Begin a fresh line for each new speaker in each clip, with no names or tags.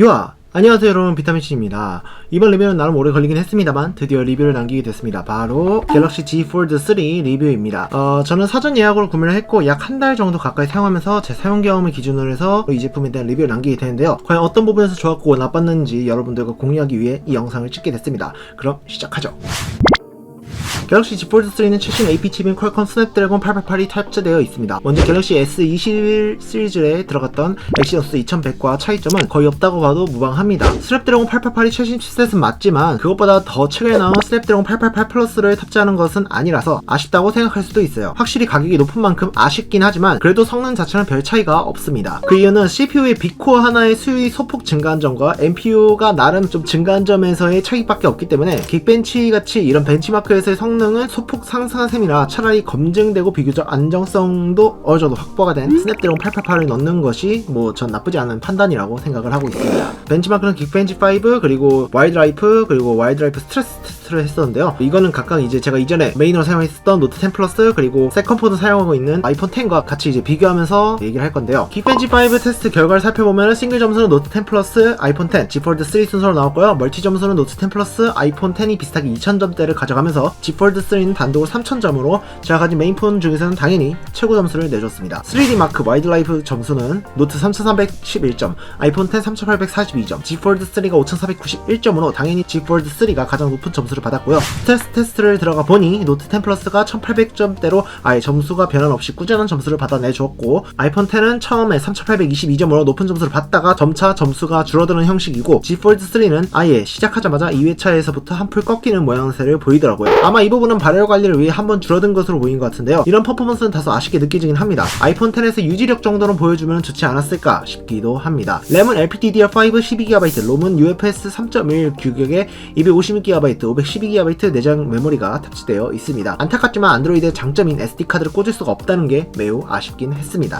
요아! 안녕하세요 여러분, 비타민C입니다. 이번 리뷰는 나름 오래 걸리긴 했습니다만 드디어 리뷰를 남기게 됐습니다. 바로 갤럭시 Z 폴드 3 리뷰입니다. 저는 사전 예약으로 구매를 했고 약 한 달 정도 가까이 사용하면서 제 사용 경험을 기준으로 해서 이 제품에 대한 리뷰를 남기게 되는데요. 과연 어떤 부분에서 좋았고 나빴는지 여러분들과 공유하기 위해 이 영상을 찍게 됐습니다. 그럼 시작하죠. 갤럭시 Z 폴드 3는 최신 AP 칩인 퀄컴 스냅드래곤 888이 탑재되어 있습니다. 먼저 갤럭시 S21 시리즈에 들어갔던 엑시너스 2100과 차이점은 거의 없다고 봐도 무방합니다. 스냅드래곤 888이 최신 칩셋은 맞지만 그것보다 더 최근에 나온 스냅드래곤 888 플러스를 탑재하는 것은 아니라서 아쉽다고 생각할 수도 있어요. 확실히 가격이 높은 만큼 아쉽긴 하지만 그래도 성능 자체는 별 차이가 없습니다. 그 이유는 CPU의 빅코어 하나의 수율이 소폭 증가한 점과 NPU가 나름 좀 증가한 점에서의 차이밖에 없기 때문에 긱벤치 같이 이런 벤치마크에서의 성능은 소폭 상승한 셈이라 차라리 검증되고 비교적 안정성도 어느 정도 확보가 된 스냅드래곤 888을 넣는 것이 전 나쁘지 않은 판단이라고 생각을 하고 있습니다. 벤치마크는 긱벤치5 그리고 와이드라이프 그리고 와이드라이프 스트레스 테스트를 했었는데요. 이거는 각각 이제 제가 이전에 메인으로 사용했었던 노트 10 플러스 그리고 세컨폰을 사용하고 있는 아이폰 10과 같이 이제 비교하면서 얘기를 할 건데요. 긱벤치5 테스트 결과를 살펴보면 싱글 점수는 노트 10 플러스 아이폰 10 Z 폴드 3 순서로 나왔고요. 멀티 점수는 노트 10 플러스 아이폰 10이 비슷하게 2000점대를 가져가면서 Z 폴드 3는 단독으로 3000점으로 제가 가진 메인폰 중에서는 당연히 최고 점수를 내줬습니다. 3D 마크 와이드라이프 점수는 노트 3311점, 아이폰 10 3842점, Z 폴드 3가 5491점으로 당연히 Z 폴드 3가 가장 높은 점수를 받았고요. 스트레스 테스트를 들어가 보니 노트 10 플러스가 1800점대로 아예 점수가 변함 없이 꾸준한 점수를 받아내주었고 아이폰 10은 처음에 3822점으로 높은 점수를 받다가 점차 점수가 줄어드는 형식이고 Z 폴드 3는 아예 시작하자마자 2회차에서부터 한풀 꺾이는 모양새를 보이더라고요. 아마 이 부분은 발열 관리를 위해 한번 줄어든 것으로 보인 것 같은데요. 이런 퍼포먼스는 다소 아쉽게 느껴지긴 합니다. 아이폰 10에서 유지력 정도는 보여주면 좋지 않았을까 싶기도 합니다. 램은 LPDDR5 12GB, 롬은 UFS 3.1 규격의 256GB, 512GB 내장 메모리가 탑재되어 있습니다. 안타깝지만 안드로이드의 장점인 SD카드를 꽂을 수가 없다는 게 매우 아쉽긴 했습니다.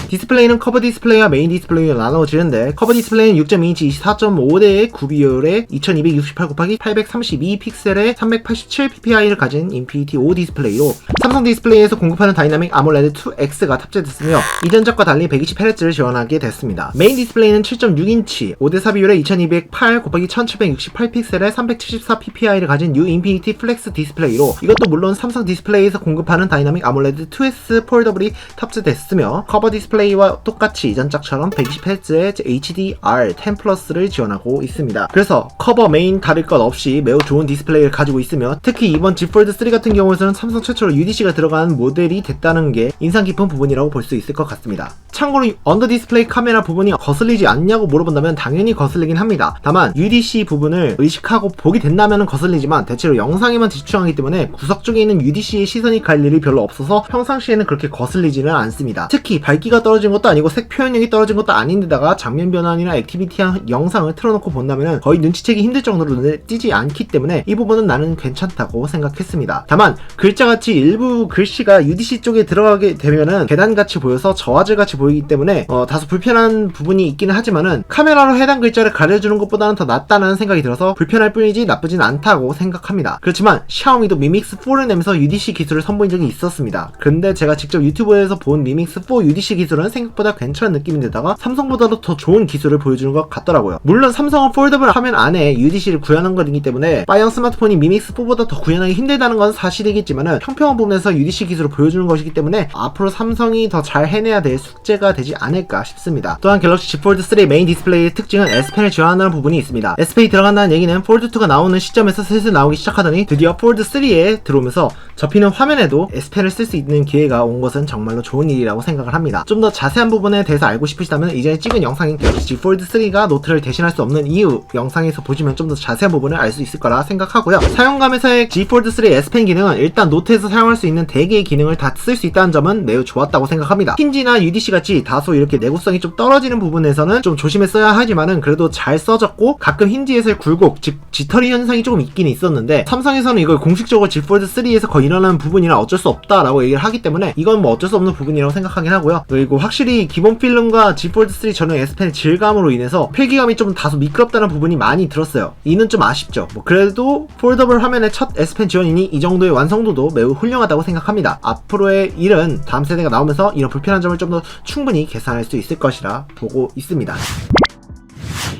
디스플레이는 커버 디스플레이와 메인 디스플레이로 나눠지는데 커버 디스플레이는 6.2인치 24.5대의 구비율의 2268x832 픽셀의 387ppi를 가진 인피니티 5 디스플레이로 삼성 디스플레이에서 공급하는 다이나믹 아몰레드 2X가 탑재됐으며 이전작과 달리 120Hz를 지원하게 됐습니다. 메인 디스플레이는 7.6인치 5대4 비율의 2208x1768 픽셀의 374ppi를 가진 뉴 인피니티 플렉스 디스플레이로 이것도 물론 삼성 디스플레이에서 공급하는 다이나믹 아몰레드 2S 폴더블이 탑재됐으며 커버 디스플레이와 똑같이 이전작처럼 120Hz의 HDR10 플러스를 지원하고 있습니다. 그래서 커버 메인 다를 것 없이 매우 좋은 디스플레이를 가지고 있으며 특히 이번 Z 폴드 3 같은 경우에는 삼성 최초로 UDC가 들어간 모델이 됐다는 게 인상 깊은 부분이라고 볼 수 있을 것 같습니다. 참고로 언더 디스플레이 카메라 부분이 거슬리지 않냐고 물어본다면 당연히 거슬리긴 합니다. 다만 UDC 부분을 의식하고 보게 된다면 거슬리지만 대체로 영상에만 집중하기 때문에 구석 쪽에 있는 UDC의 시선이 갈 일이 별로 없어서 평상시에는 그렇게 거슬리지는 않습니다. 특히 밝기가 떨어진 것도 아니고 색 표현력이 떨어진 것도 아닌데다가 장면 변환이나 액티비티한 영상을 틀어놓고 본다면 거의 눈치채기 힘들 정도로 눈에 띄지 않기 때문에 이 부분은 나는 괜찮다고 생각했습니다. 다만 글자같이 일부 글씨가 UDC 쪽에 들어가게 되면은 계단같이 보여서 저화질같이 보이기 때문에 다소 불편한 부분이 있기는 하지만은 카메라로 해당 글자를 가려주는 것보다는 더 낫다는 생각이 들어서 불편할 뿐이지 나쁘진 않다고 생각합니다. 그렇지만 샤오미도 미믹스4를 내면서 UDC 기술을 선보인 적이 있었습니다. 근데 제가 직접 유튜브에서 본 미믹스4 UDC 기술은 생각보다 괜찮은 느낌인데다가 삼성보다도 더 좋은 기술을 보여주는 것 같더라고요. 물론 삼성은 폴더블 화면 안에 UDC를 구현한 것이기 때문에 빠이언 스마트폰이 미믹스4보다 더 구현하기 힘들다는 건 사실이겠지만은 평평한 부분에서 UDC 기술을 보여주는 것이기 때문에 앞으로 삼성이 더 잘 해내야 될 숙제가 되지 않을까 싶습니다. 또한 갤럭시 Z 폴드 3 메인 디스플레이의 특징은 S펜을 지원한다는 부분이 있습니다. S펜이 들어간다는 얘기는 폴드2가 나오는 시점에서 슬슬 나오기 시작하더니 드디어 폴드 3에 들어오면서 접히는 화면에도 S펜을 쓸 수 있는 기회가 온 것은 정말로 좋은 일이라고 생각을 합니다. 좀 더 자세한 부분에 대해서 알고 싶으시다면 이전에 찍은 영상인 갤럭시 Z 폴드 3가 노트를 대신할 수 없는 이유 영상에서 보시면 좀 더 자세한 부분을 알 수 있을 거라 생각하고요. 사용감에서의 Z 폴드 3 S펜 기능은 일단 노트에서 사용할 수 있는 대개의 기능을 다 쓸 수 있다는 점은 매우 좋았다고 생각합니다. 힌지나 UDC 같이 다소 이렇게 내구성이 좀 떨어지는 부분에서는 좀 조심했어야 하지만은 그래도 잘 써졌고 가끔 힌지에서의 굴곡 즉 지터리 현상이 조금 있긴 있었는데 삼성에서는 이걸 공식적으로 Z 폴드 3에서 거의 일어나는 부분이라 어쩔 수 없다라고 얘기를 하기 때문에 이건 뭐 어쩔 수 없는 부분이라고 생각하긴 하고요. 그리고 확실히 기본 필름과 Z 폴드 3 전용 S펜의 질감으로 인해서 필기감이 좀 다소 미끄럽다는 부분이 많이 들었어요. 이는 좀 아쉽죠. 그래도 폴더블 화면의 첫 S펜 지원이니 이 정도의 완성도도 매우 훌륭하다고 생각합니다. 앞으로의 일은 다음 세대가 나오면서 이런 불편한 점을 좀 더 충분히 개선할 수 있을 것이라 보고 있습니다.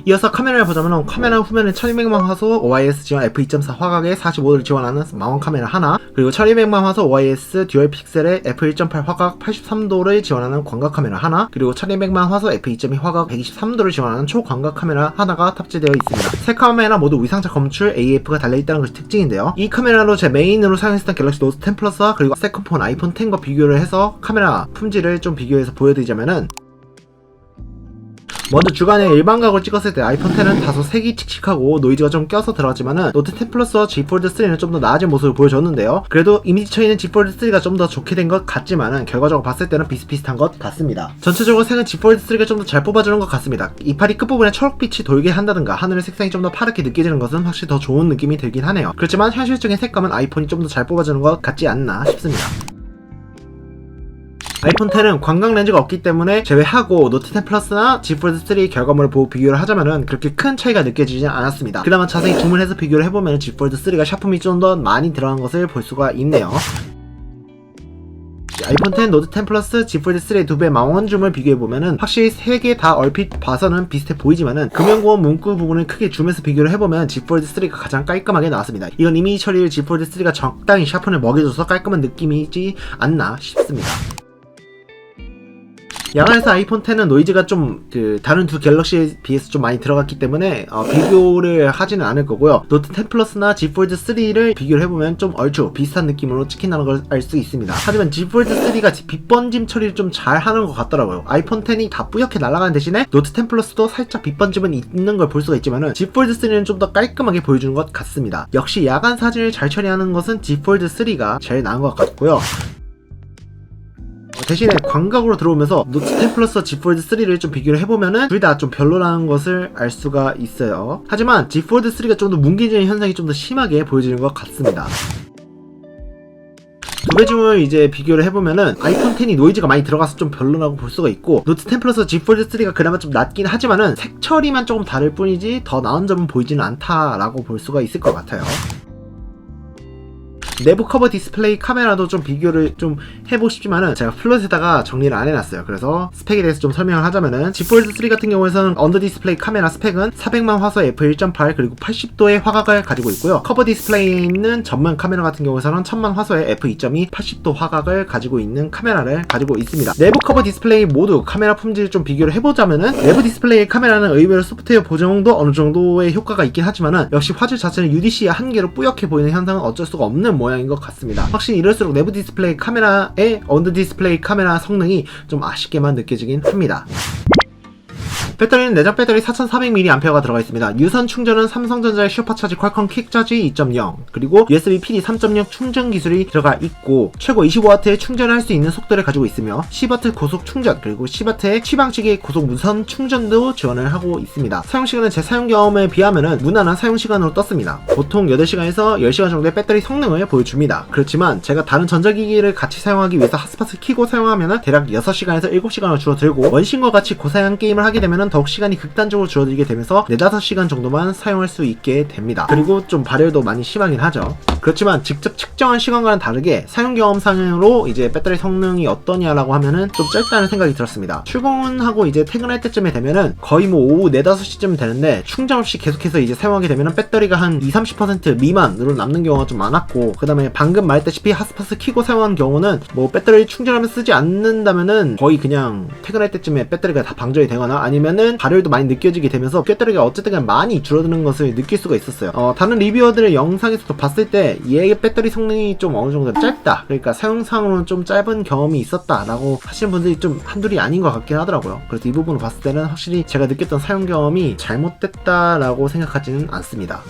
이어서 카메라를 보자면 카메라 후면에 1200만 화소 OIS 지원 f2.4 화각에 45도를 지원하는 망원 카메라 하나, 그리고 1200만 화소 OIS 듀얼 픽셀에 f1.8 화각 83도를 지원하는 광각 카메라 하나, 그리고 1200만 화소 f2.2 화각 123도를 지원하는 초광각 카메라 하나가 탑재되어 있습니다. 세 카메라 모두 위상차 검출 AF가 달려있다는 것이 특징인데요. 이 카메라로 제 메인으로 사용했던 갤럭시 노트 10 플러스와 그리고 세컨폰 아이폰 10과 비교를 해서 카메라 품질을 좀 비교해서 보여드리자면은, 먼저 주간에 일반각으로 찍었을 때 아이폰 10은 다소 색이 칙칙하고 노이즈가 좀 껴서 들어갔지만은 노트 10 플러스와 Z 폴드 3는 좀 더 나아진 모습을 보여줬는데요. 그래도 이미지 처리는 Z 폴드 3가 좀 더 좋게 된 것 같지만은 결과적으로 봤을 때는 비슷비슷한 것 같습니다. 전체적으로 색은 Z 폴드 3가 좀 더 잘 뽑아주는 것 같습니다. 이파리 끝부분에 초록빛이 돌게 한다든가 하늘의 색상이 좀 더 파랗게 느껴지는 것은 확실히 더 좋은 느낌이 들긴 하네요. 그렇지만 현실적인 색감은 아이폰이 좀 더 잘 뽑아주는 것 같지 않나 싶습니다. 아이폰 10은 광각 렌즈가 없기 때문에 제외하고 노트 10 플러스나 Z 폴드 3 결과물을 보고 비교를 하자면은 그렇게 큰 차이가 느껴지지 않았습니다. 그나마 자세히 줌을 해서 비교를 해보면 Z 폴드 3가 샤품이 좀 더 많이 들어간 것을 볼 수가 있네요. 아이폰 10, 노트 10 플러스, Z 폴드 3의 2배 망원 줌을 비교해보면은 확실히 3개 다 얼핏 봐서는 비슷해 보이지만은 금연구원 문구 부분을 크게 줌해서 비교를 해보면 Z 폴드 3가 가장 깔끔하게 나왔습니다. 이건 이미지 처리를 Z 폴드 3가 적당히 샤픈을 먹여줘서 깔끔한 느낌이지 않나 싶습니다. 야간에서 아이폰 10은 노이즈가 좀 다른 두 갤럭시에 비해서 좀 많이 들어갔기 때문에 비교를 하지는 않을 거고요. 노트 10 플러스나 Z 폴드 3를 비교를 해보면 좀 얼추 비슷한 느낌으로 찍힌다는 걸 알 수 있습니다. 하지만 Z 폴드 3가 빛 번짐 처리를 좀 잘 하는 것 같더라고요. 아이폰 10이 다 뿌옇게 날아가는 대신에 노트 10 플러스도 살짝 빛 번짐은 있는 걸 볼 수가 있지만은 Z 폴드 3는 좀 더 깔끔하게 보여주는 것 같습니다. 역시 야간 사진을 잘 처리하는 것은 Z 폴드 3가 제일 나은 것 같고요. 대신에 광각으로 들어오면서 노트 10 플러스 Z 폴드 3를 좀 비교를 해보면은 둘 다 좀 별로라는 것을 알 수가 있어요. 하지만 Z 폴드 3가 좀 더 뭉개지는 현상이 좀 더 심하게 보여지는 것 같습니다. 두 배 줌을 이제 비교를 해보면은 아이폰 10이 노이즈가 많이 들어가서 좀 별로라고 볼 수가 있고, 노트 10 플러스 Z 폴드 3가 그나마 좀 낫긴 하지만은 색 처리만 조금 다를 뿐이지 더 나은 점은 보이지는 않다라고 볼 수가 있을 것 같아요. 내부 커버 디스플레이 카메라도 좀 비교를 좀 해보고 싶지만은 제가 플롯에다가 정리를 안 해놨어요. 그래서 스펙에 대해서 좀 설명을 하자면은 Z 폴드 3 같은 경우에는 언더 디스플레이 카메라 스펙은 400만 화소 f1.8 그리고 80도의 화각을 가지고 있고요. 커버 디스플레이에 있는 전면 카메라 같은 경우에는 1000만 화소의 f2.2 80도 화각을 가지고 있는 카메라를 가지고 있습니다. 내부 커버 디스플레이 모두 카메라 품질 좀 비교를 해보자면은 내부 디스플레이 카메라는 의외로 소프트웨어 보정도 어느 정도의 효과가 있긴 하지만은 역시 화질 자체는 UDC의 한계로 뿌옇게 보이는 현상은 어쩔 수가 없는 모양인 것 같습니다. 확실히 이럴수록 내부 디스플레이 카메라의 언더 디스플레이 카메라 성능이 좀 아쉽게만 느껴지긴 합니다. 배터리는 내장 배터리 4400mAh가 들어가 있습니다. 유선 충전은 삼성전자의 슈퍼차지 퀄컴 퀵차지 2.0 그리고 USB PD 3.0 충전 기술이 들어가 있고 최고 25W의 충전을 할 수 있는 속도를 가지고 있으며 10W 고속 충전 그리고 10W의 취방식의 고속 무선 충전도 지원을 하고 있습니다. 사용시간은 제 사용 경험에 비하면 무난한 사용시간으로 떴습니다. 보통 8시간에서 10시간 정도의 배터리 성능을 보여줍니다. 그렇지만 제가 다른 전자기기를 같이 사용하기 위해서 핫스팟을 켜고 사용하면 대략 6시간에서 7시간을 줄어들고 원신과 같이 고사양 게임을 하게 되면 더욱 시간이 극단적으로 줄어들게 되면서 4-5시간 정도만 사용할 수 있게 됩니다. 그리고 좀 발열도 많이 심하긴 하죠. 그렇지만 직접 측정한 시간과는 다르게 사용 경험상으로 이제 배터리 성능이 어떠냐라고 하면은 좀 짧다는 생각이 들었습니다. 출근하고 이제 퇴근할 때쯤에 되면은 거의 뭐 오후 4-5시쯤 되는데 충전 없이 계속해서 이제 사용하게 되면은 배터리가 한 20-30% 미만으로 남는 경우가 좀 많았고, 그 다음에 방금 말했다시피 핫스팟을 켜고 사용한 경우는 뭐 배터리 충전하면 쓰지 않는다면은 거의 그냥 퇴근할 때쯤에 배터리가 다 방전이 되거나 아니면은 발열도 많이 느껴지게 되면서 배터리가 어쨌든 많이 줄어드는 것을 느낄 수가 있었어요. 다른 리뷰어들의 영상에서도 봤을 때 얘의 배터리 성능이 좀 어느 정도 짧다, 그러니까 사용상으로는 좀 짧은 경험이 있었다 라고 하시는 분들이 좀 한둘이 아닌 것 같긴 하더라고요. 그래서 이 부분을 봤을 때는 확실히 제가 느꼈던 사용 경험이 잘못됐다 라고 생각하지는 않습니다.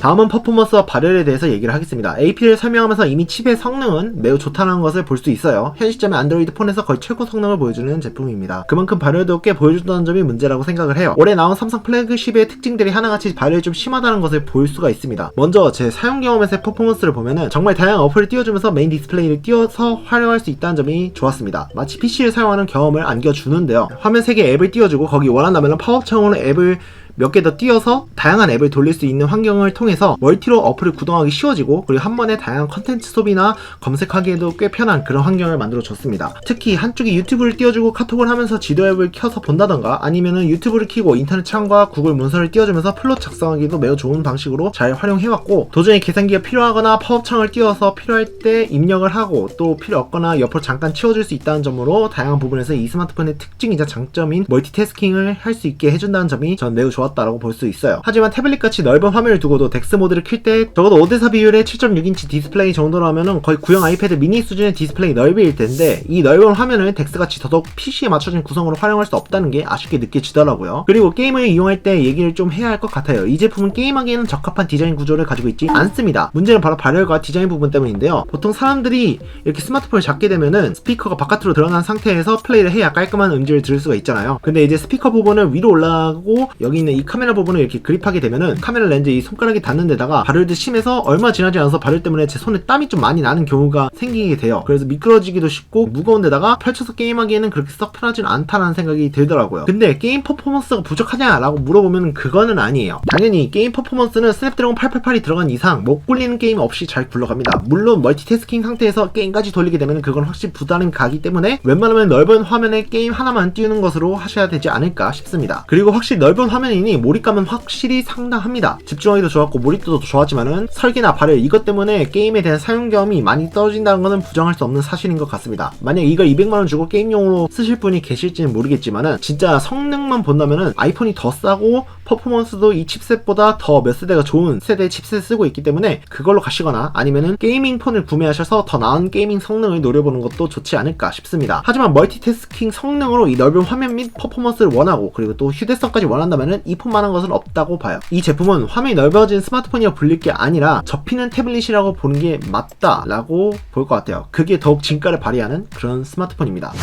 다음은 퍼포먼스와 발열에 대해서 얘기를 하겠습니다. AP를 설명하면서 이미 칩의 성능은 매우 좋다는 것을 볼 수 있어요. 현 시점에 안드로이드 폰에서 거의 최고 성능을 보여주는 제품입니다. 그만큼 발열도 꽤 보여준다는 점이 문제라고 생각을 해요. 올해 나온 삼성 플래그십의 특징들이 하나같이 발열이 좀 심하다는 것을 볼 수가 있습니다. 먼저 제 사용 경험에서의 퍼포먼스를 보면은 정말 다양한 어플을 띄워주면서 메인 디스플레이를 띄워서 활용할 수 있다는 점이 좋았습니다. 마치 PC를 사용하는 경험을 안겨주는데요. 화면 3개 앱을 띄워주고 거기 원한다면 파워업창으로 앱을 몇 개 더 띄어서 다양한 앱을 돌릴 수 있는 환경을 통해서 멀티로 어플을 구동하기 쉬워지고, 그리고 한 번에 다양한 컨텐츠 소비나 검색하기에도 꽤 편한 그런 환경을 만들어 줬습니다. 특히 한쪽에 유튜브를 띄워주고 카톡을 하면서 지도 앱을 켜서 본다던가, 아니면은 유튜브를 켜고 인터넷 창과 구글 문서를 띄워주면서 플롯 작성하기도 매우 좋은 방식으로 잘 활용해왔고, 도중에 계산기가 필요하거나 팝업창을 띄워서 필요할 때 입력을 하고 또 필요 없거나 옆으로 잠깐 치워줄 수 있다는 점으로 다양한 부분에서 이 스마트폰의 특징이자 장점인 멀티태스킹을 할 수 있게 해준다는 점이 전 매우 좋았다라고 볼 수 있어요. 하지만 태블릿같이 넓은 화면을 두고도 덱스 모드를 킬 때 적어도 5대4 비율의 7.6인치 디스플레이 정도라면은 거의 구형 아이패드 미니 수준의 디스플레이 넓이일 텐데, 이 넓은 화면을 덱스같이 더더욱 PC에 맞춰진 구성으로 활용할 수 없다는 게 아쉽게 느껴지더라고요. 그리고 게임을 이용할 때 얘기를 좀 해야 할 것 같아요. 이 제품은 게임하기에는 적합한 디자인 구조를 가지고 있지 않습니다. 문제는 바로 발열과 디자인 부분 때문인데요. 보통 사람들이 이렇게 스마트폰을 잡게 되면은 스피커가 바깥으로 드러난 상태에서 플레이를 해야 깔끔한 음질을 들을 수가 있잖아요. 근데 이제 스피커 부분을 위로 올라가고 여기 있는 이 카메라 부분을 이렇게 그립하게 되면은 카메라 렌즈 이 손가락이 닿는 데다가 발열도 심해서 얼마 지나지 않아서 발열 때문에 제 손에 땀이 좀 많이 나는 경우가 생기게 돼요. 그래서 미끄러지기도 쉽고 무거운 데다가 펼쳐서 게임하기에는 그렇게 썩 편하진 않다는 생각이 들더라고요. 근데 게임 퍼포먼스가 부족하냐라고 물어보면 그거는 아니에요. 당연히 게임 퍼포먼스는 스냅드래곤 888이 들어간 이상 못 굴리는 게임 없이 잘 굴러갑니다. 물론 멀티태스킹 상태에서 게임까지 돌리게 되면 그건 확실히 부담이 가기 때문에 웬만하면 넓은 화면에 게임 하나만 띄우는 것으로 하셔야 되지 않을까 싶습니다. 그리고 확실히 넓은 화면이니 몰입감은 확실히 상당합니다. 집중하기도 좋았고 몰입도도 좋았지만은 설계나 발열 이것 때문에 게임에 대한 사용 경험이 많이 떨어진다는 것은 부정할 수 없는 사실인 것 같습니다. 만약 이걸 200만원 주고 게임용으로 쓰실 분이 계실지는 모르겠지만은 진짜 성능만 본다면은 아이폰이 더 싸고 퍼포먼스도 이 칩셋보다 더 몇 세대가 좋은 세대의 칩셋을 쓰고 있기 때문에 그걸로 가시거나 아니면은 게이밍 폰을 구매하셔서 더 나은 게이밍 성능을 노려보는 것도 좋지 않을까 싶습니다. 하지만 멀티태스킹 성능으로 이 넓은 화면 및 퍼포먼스를 원하고 그리고 또 휴대성까지 원한다면은 이 폰만한 것은 없다고 봐요. 이 제품은 화면이 넓어진 스마트폰이라 불릴 게 아니라 접히는 태블릿이라고 보는 게 맞다라고 볼 것 같아요. 그게 더욱 진가를 발휘하는 그런 스마트폰입니다.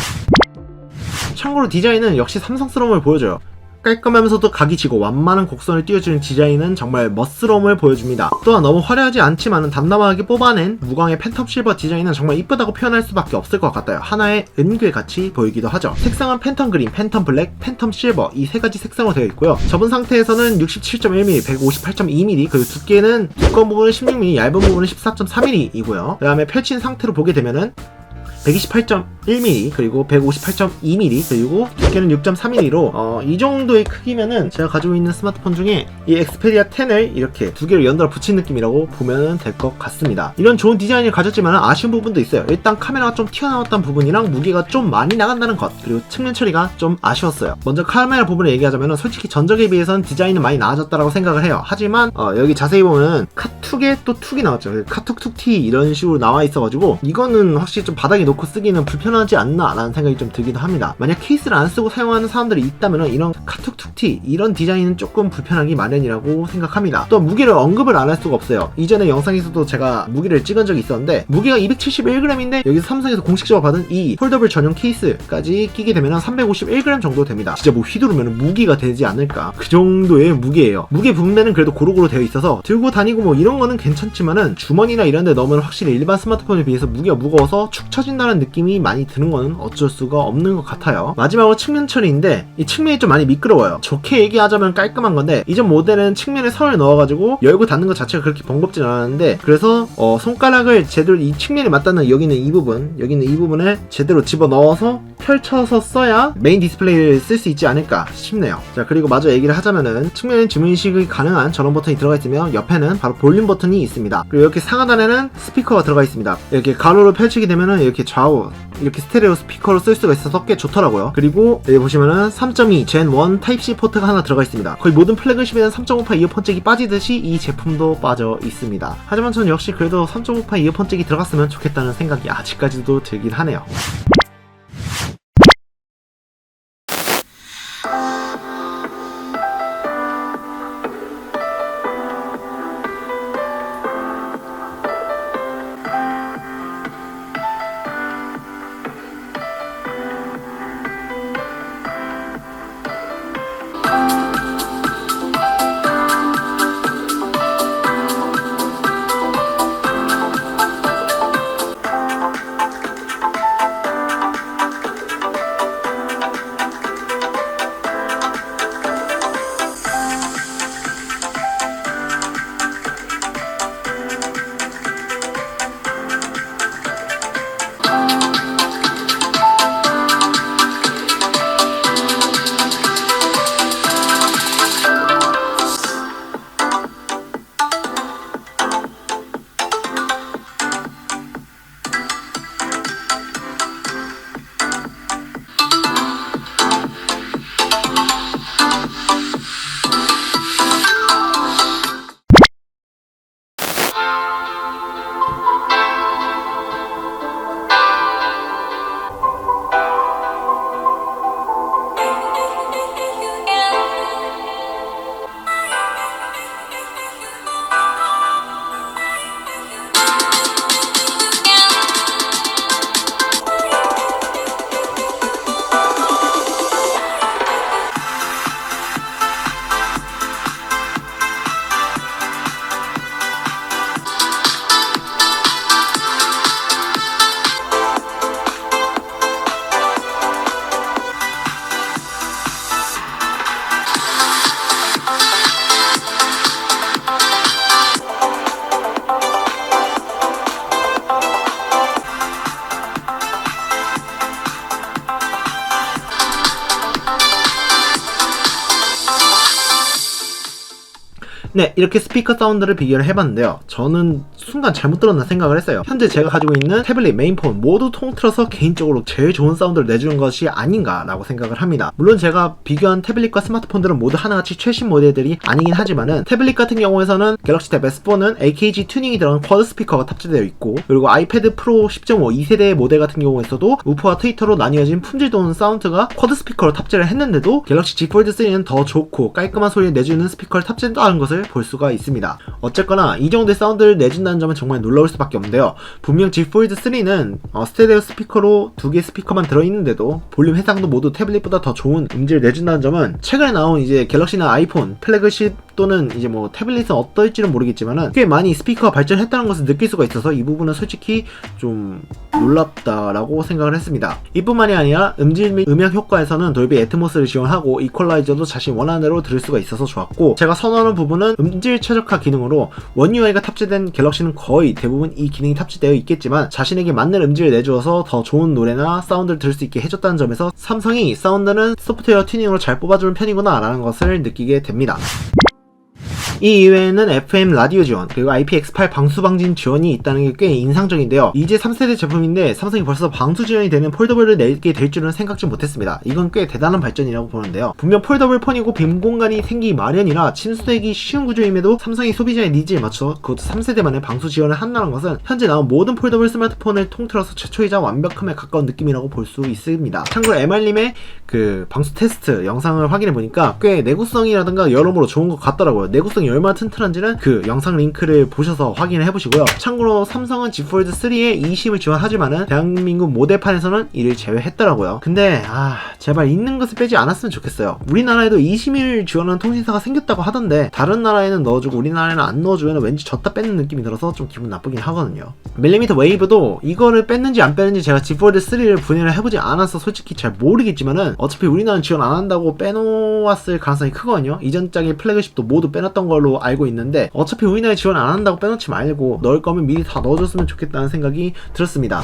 참고로 디자인은 역시 삼성스러움을 보여줘요. 깔끔하면서도 각이 지고 완만한 곡선을 띄워주는 디자인은 정말 멋스러움을 보여줍니다. 또한 너무 화려하지 않지만 담담하게 뽑아낸 무광의 팬텀 실버 디자인은 정말 이쁘다고 표현할 수밖에 없을 것 같아요. 하나의 은괴같이 보이기도 하죠. 색상은 팬텀 그린, 팬텀 블랙, 팬텀 실버 이 세 가지 색상으로 되어 있고요. 접은 상태에서는 67.1mm, 158.2mm, 그리고 두께는 두꺼운 부분은 16mm, 얇은 부분은 14.4mm이고요. 그 다음에 펼친 상태로 보게 되면은 128.1mm 그리고 158.2mm 그리고 두께는 6.3mm로 이 정도의 크기면은 제가 가지고 있는 스마트폰 중에 이 엑스페리아 10을 이렇게 두 개를 연달아 붙인 느낌이라고 보면 될 것 같습니다. 이런 좋은 디자인을 가졌지만 아쉬운 부분도 있어요. 일단 카메라가 좀 튀어나왔던 부분이랑 무게가 좀 많이 나간다는 것, 그리고 측면 처리가 좀 아쉬웠어요. 먼저 카메라 부분을 얘기하자면 솔직히 전작에 비해서는 디자인은 많이 나아졌다고 생각을 해요. 하지만 여기 자세히 보면 카툭에 또 툭이 나왔죠. 카툭 툭티 이런 식으로 나와 있어가지고 이거는 확실히 좀 바닥에 놓고 쓰기는 불편하지 않나 라는 생각이 좀 들기도 합니다. 만약 케이스를 안 쓰고 사용하는 사람들이 있다면 이런 카툭툭티 이런 디자인은 조금 불편하기 마련이라고 생각합니다. 또 무게를 언급을 안 할 수가 없어요. 이전에 영상에서도 제가 무게를 찍은 적이 있었는데 무게가 271g인데 여기서 삼성에서 공식적으로 받은 이 폴더블 전용 케이스까지 끼게 되면 351g 정도 됩니다. 진짜 뭐 휘두르면 무기가 되지 않을까, 그 정도의 무게예요. 무게 분배는 그래도 고루고루 되어 있어서 들고 다니고 뭐 이런 거는 괜찮지만은 주머니나 이런 데 넣으면 확실히 일반 스마트폰에 비해서 무게가 무거워서 축 처진다는 느낌이 많이 드는 거는 어쩔 수가 없는 것 같아요. 마지막으로 측면 처리인데 이 측면이 좀 많이 미끄러워요. 좋게 얘기하자면 깔끔한 건데 이전 모델은 측면에 선을 넣어가지고 열고 닫는 것 자체가 그렇게 번겁진 않았는데, 그래서 손가락을 제대로 이 측면에 맞닿는 여기 있는 이 부분을 제대로 집어넣어서 펼쳐서 써야 메인 디스플레이를 쓸 수 있지 않을까 싶네요. 자, 그리고 마저 얘기를 하자면은 측면에 주문인식이 가능한 전원 버튼이 들어가 있으며 옆에는 바로 볼륨 버튼이 있습니다. 그리고 이렇게 상하단에는 스피커가 들어가 있습니다. 이렇게 가로로 펼치게 되면은 이렇게 좌우 이렇게 스테레오 스피커로 쓸 수가 있어서 꽤 좋더라고요. 그리고 여기 보시면은 3.2 젠1 타입C 포트가 하나 들어가 있습니다. 거의 모든 플래그십에는 3.5파 이어폰 잭이 빠지듯이 이 제품도 빠져 있습니다. 하지만 저는 역시 그래도 3.5파 이어폰 잭이 들어갔으면 좋겠다는 생각이 아직까지도 들긴 하네요. 네, 이렇게 스피커 사운드를 비교를 해봤는데요. 저는 순간 잘못 들었나 생각을 했어요. 현재 제가 가지고 있는 태블릿, 메인폰 모두 통틀어서 개인적으로 제일 좋은 사운드를 내주는 것이 아닌가라고 생각을 합니다. 물론 제가 비교한 태블릿과 스마트폰들은 모두 하나같이 최신 모델들이 아니긴 하지만은 태블릿 같은 경우에서는 갤럭시 탭 S4는 AKG 튜닝이 들어간 쿼드 스피커가 탑재되어 있고, 그리고 아이패드 프로 10.5 2세대의 모델 같은 경우에서도 우퍼와 트위터로 나뉘어진 품질 좋은 사운드가 쿼드 스피커로 탑재를 했는데도 갤럭시 Z 폴드 3는 더 좋고 깔끔한 소리를 내주는 스피커를 탑재했다는 것을 볼 수가 있습니다. 어쨌거나 이 정도의 사운드를 내준다는 점은 정말 놀라울 수밖에 없는데요. 분명 Z 폴드 3는 스테레오 스피커로 두 개의 스피커만 들어있는데도 볼륨 해상도 모두 태블릿보다 더 좋은 음질을 내준다는 점은 최근에 나온 이제 갤럭시나 아이폰 플래그십 또는 이제 뭐 태블릿은 어떨지는 모르겠지만은 꽤 많이 스피커가 발전했다는 것을 느낄 수가 있어서 이 부분은 솔직히 좀 놀랍다라고 생각을 했습니다. 이뿐만이 아니라 음질 및 음향 효과에서는 돌비 애트모스를 지원하고 이퀄라이저도 자신 원하는 대로 들을 수가 있어서 좋았고, 제가 선호하는 부분은 음질 최적화 기능으로 원 UI가 탑재된 갤럭시는 거의 대부분 이 기능이 탑재되어 있겠지만 자신에게 맞는 음질을 내주어서 더 좋은 노래나 사운드를 들을 수 있게 해줬다는 점에서 삼성이 사운드는 소프트웨어 튜닝으로 잘 뽑아주는 편이구나 라는 것을 느끼게 됩니다. 이 이외에는 FM 라디오 지원, 그리고 IPX8 방수 방진 지원이 있다는 게 꽤 인상적인데요. 이제 3세대 제품인데 삼성이 벌써 방수 지원이 되는 폴더블을 내게 될 줄은 생각지 못했습니다. 이건 꽤 대단한 발전이라고 보는데요. 분명 폴더블 폰이고 빈 공간이 생기기 마련이라 침수되기 쉬운 구조임에도 삼성이 소비자의 니즈에 맞춰 그것도 3세대만에 방수 지원을 한다는 것은 현재 나온 모든 폴더블 스마트폰을 통틀어서 최초이자 완벽함에 가까운 느낌이라고 볼 수 있습니다. 참고로 MR님의 그 방수 테스트 영상을 확인해보니까 꽤 내구성이라든가 여러모로 좋은 것 같더라고요. 내구성이 얼마나 튼튼한지는 그 영상 링크를 보셔서 확인을 해보시고요. 참고로 삼성은 Z 폴드 3에 20을 지원하지만은 대한민국 모델판에서는 이를 제외했더라고요. 근데 제발 있는 것을 빼지 않았으면 좋겠어요. 우리나라에도 20을 지원하는 통신사가 생겼다고 하던데 다른 나라에는 넣어주고 우리나라에는 안 넣어주면 왠지 졌다 뺏는 느낌이 들어서 좀 기분 나쁘긴 하거든요. 밀리미터 웨이브도 이거를 뺐는지 안 뺐는지 제가 Z 폴드 3를 분해를 해보지 않아서 솔직히 잘 모르겠지만은 어차피 우리나라는 지원 안 한다고 빼놓았을 가능성이 크거든요. 이전 짝의 플래그십도 모두 빼놨던 걸로 알고 있는데 어차피 우리나라에 지원 안 한다고 빼놓지 말고 넣을 거면 미리 다 넣어줬으면 좋겠다는 생각이 들었습니다.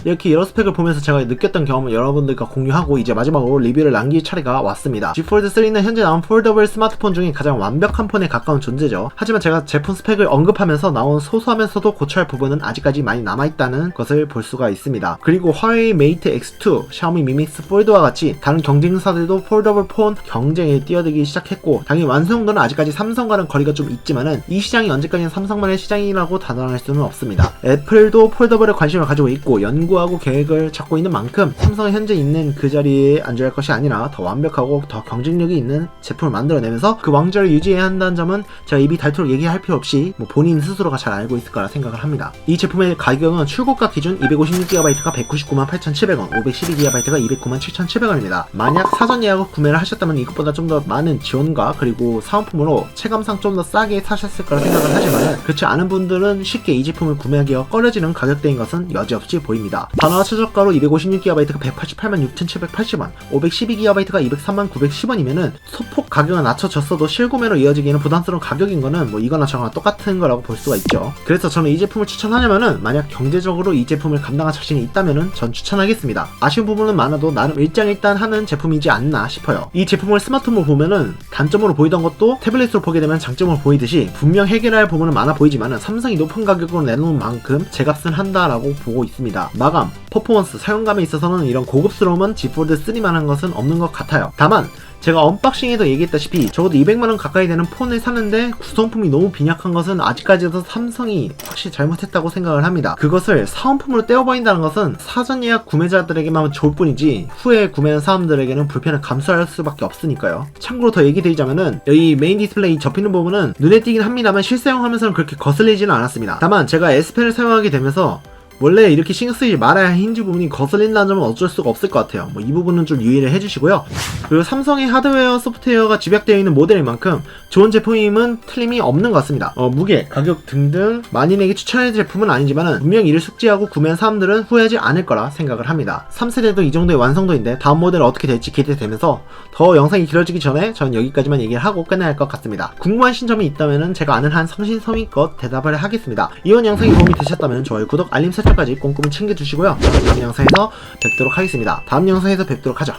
이렇게 여러 스펙을 보면서 제가 느꼈던 경험을 여러분들과 공유하고 이제 마지막으로 리뷰를 남길 차례가 왔습니다. Z 폴드 3는 현재 나온 폴더블 스마트폰 중에 가장 완벽한 폰에 가까운 존재죠. 하지만 제가 제품 스펙을 언급하면서 나온 소소하면서도 고쳐할 부분은 아직까지 많이 남아있다는 것을 볼 수가 있습니다. 그리고 화웨이 메이트 X2, 샤오미 미믹스 폴드와 같이 다른 경쟁사들도 폴더블 폰 경쟁에 뛰어들기 시작했고, 당연히 완성도는 아직까지 삼성과는 거리가 좀 있지만은 이 시장이 언제까지나 삼성만의 시장이라고 단언할 수는 없습니다. 애플도 폴더블에 관심을 가지고 있고 연구하고 계획을 찾고 있는 만큼 삼성은 현재 있는 그 자리에 앉아야 할 것이 아니라 더 완벽하고 더 경쟁력이 있는 제품을 만들어내면서 그 왕좌를 유지해야 한다는 점은 제가 입이 닳도록 얘기할 필요 없이 본인 스스로가 잘 알고 있을 거라 생각을 합니다. 이 제품의 가격은 출고가 기준 256GB가 199,8,700원, 512GB가 209,7,700원입니다. 만약 사전 예약을 구매를 하셨다면 이것보다 좀 더 많은 지원과 그리고 사은품으로 체감상 좀 더 싸게 사셨을 거라 생각을 하지만 그렇지 않은 분들은 쉽게 이 제품을 구매하기가 꺼려지는 가격대인 것은 여지없이 보입니다. 단화 최저가로 256GB가 1,886,780원, 512GB가 203,910원이면은 소폭 가격은 낮춰졌어도 실구매로 이어지기에는 부담스러운 가격인 거는 뭐 이거나 저거나 똑같은 거라고 볼 수가 있죠. 그래서 저는 이 제품을 추천하냐면은 만약 경제적으로 이 제품을 감당할 자신이 있다면은 전 추천하겠습니다. 아쉬운 부분은 많아도 나름 일장일단하는 제품이지 않나 싶어요. 이 제품을 스마트폰으로 보면은 단점으로 보이던 것도 태블릿으로 보게 되면 장점으로 보이듯이 분명 해결할 부분은 많아 보이지만은 삼성이 높은 가격으로 내놓은 만큼 제값은 한다라고 보고 있습니다. 마감, 퍼포먼스, 사용감에 있어서는 이런 고급스러움은 Z 폴드 3만한 것은 없는 것 같아요. 다만 제가 언박싱에도 얘기했다시피 적어도 200만원 가까이 되는 폰을 샀는데 구성품이 너무 빈약한 것은 아직까지도 삼성이 확실히 잘못했다고 생각을 합니다. 그것을 사은품으로 떼어버린다는 것은 사전 예약 구매자들에게만 좋을 뿐이지 후에 구매한 사람들에게는 불편을 감수할 수밖에 없으니까요. 참고로 더 얘기 드리자면은 여기 메인 디스플레이 접히는 부분은 눈에 띄긴 합니다만 실사용하면서는 그렇게 거슬리지는 않았습니다. 다만 제가 S펜을 사용하게 되면서 원래 이렇게 신경 쓰지 말아야 할 힌지 부분이 거슬린다는 점은 어쩔 수가 없을 것 같아요. 이 부분은 좀 유의를 해주시고요. 그리고 삼성의 하드웨어, 소프트웨어가 집약되어 있는 모델인 만큼 좋은 제품임은 틀림이 없는 것 같습니다. 무게, 가격 등등 만인에게 추천할 제품은 아니지만 분명 이를 숙지하고 구매한 사람들은 후회하지 않을 거라 생각을 합니다. 3세대도 이 정도의 완성도인데 다음 모델은 어떻게 될지 기대되면서 더 영상이 길어지기 전에 전 여기까지만 얘기를 하고 끝내야 할 것 같습니다. 궁금하신 점이 있다면 제가 아는 한 성신성의껏 대답을 하겠습니다. 이번 영상이 도움이 되셨다면 좋아요, 구독, 알림 설정까지 꼼꼼히 챙겨주시고요. 다음 영상에서 뵙도록 하겠습니다. 다음 영상에서 뵙도록 하죠.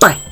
빠이!